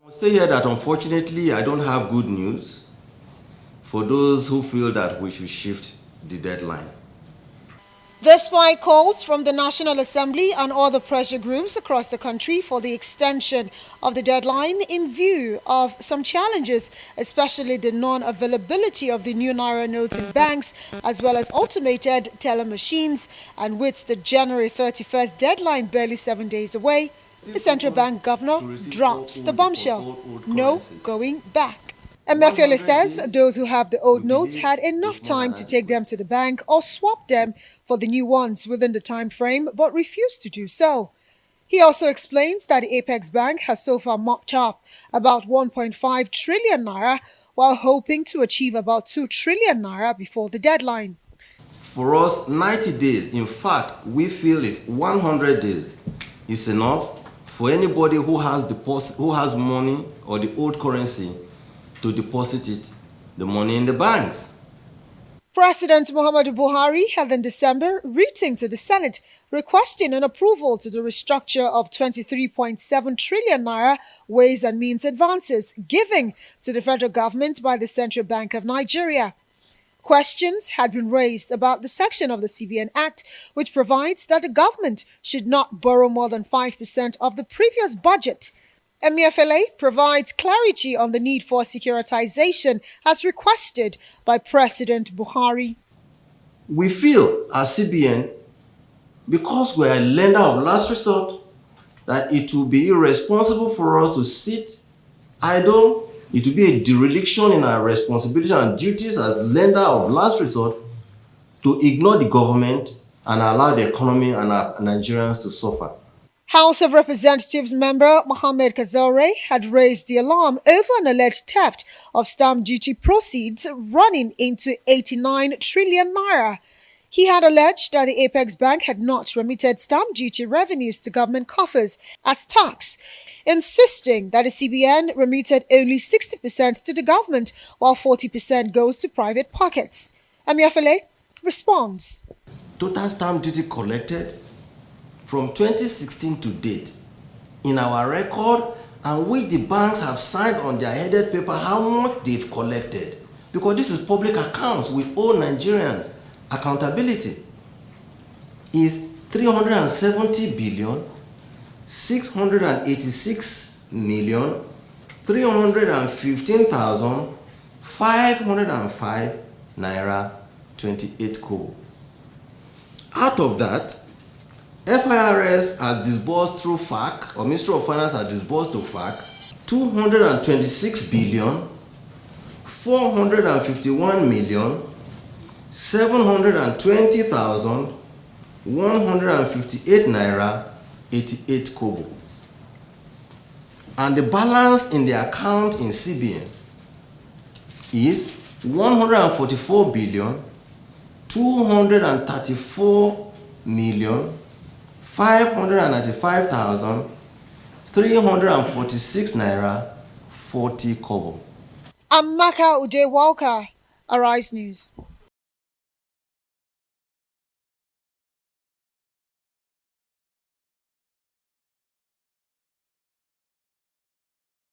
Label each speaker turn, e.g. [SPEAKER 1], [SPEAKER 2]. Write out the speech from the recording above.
[SPEAKER 1] I'll say here that unfortunately I don't have good news for those who feel that we should shift the deadline.
[SPEAKER 2] Despite calls from the National Assembly and other pressure groups across the country for the extension of the deadline in view of some challenges, especially the non-availability of the new Naira notes in banks, as well as automated teller machines, and with the January 31st deadline barely 7 days away, the central bank governor drops the bombshell: no going back. Emefiele says those who have the old notes had enough time to take them to the bank or swap them for the new ones within the time frame, but refused to do so. He also explains that the Apex Bank has so far mopped up about 1.5 trillion naira, while hoping to achieve about 2 trillion naira before the deadline.
[SPEAKER 1] For us, 90 days, in fact, we feel it's 100 days is enough for anybody who has money or the old currency to deposit the money in the banks.
[SPEAKER 2] President Muhammadu Buhari held in December written to the Senate requesting an approval to the restructure of 23.7 trillion naira ways and means advances given to the federal government by the Central Bank of Nigeria. Questions had been raised about the section of the CBN Act which provides that the government should not borrow more than 5% of the previous budget. Emefiele provides clarity on the need for securitization as requested by President Buhari.
[SPEAKER 1] We feel as CBN, because we are a lender of last resort, that it will be irresponsible for us to sit idle. It will be a dereliction in our responsibility and duties as lender of last resort to ignore the government and allow the economy and our Nigerians to suffer.
[SPEAKER 2] House of Representatives member Mohammed Kazaure had raised the alarm over an alleged theft of stamp duty proceeds running into 89 trillion naira. He had alleged that the Apex Bank had not remitted stamp duty revenues to government coffers as tax, insisting that the CBN remitted only 60% to the government while 40% goes to private pockets. Emefiele responds.
[SPEAKER 1] Total stamp duty collected from 2016 to date in our record, and we the banks have signed on their headed paper how much they've collected, because this is public accounts. We owe Nigerians accountability. Is 370 billion 686 million 315,505 naira 28 kobo. Out of that, FIRS has disbursed through FAC, or Ministry of Finance has disbursed to FAC, 226 billion 451 million 720,158 naira 88 kobo. And the balance in the account in CBN is 144 billion 234 million 595,346 naira 40 kobo.
[SPEAKER 2] Amaka Ude Walker, Arise News.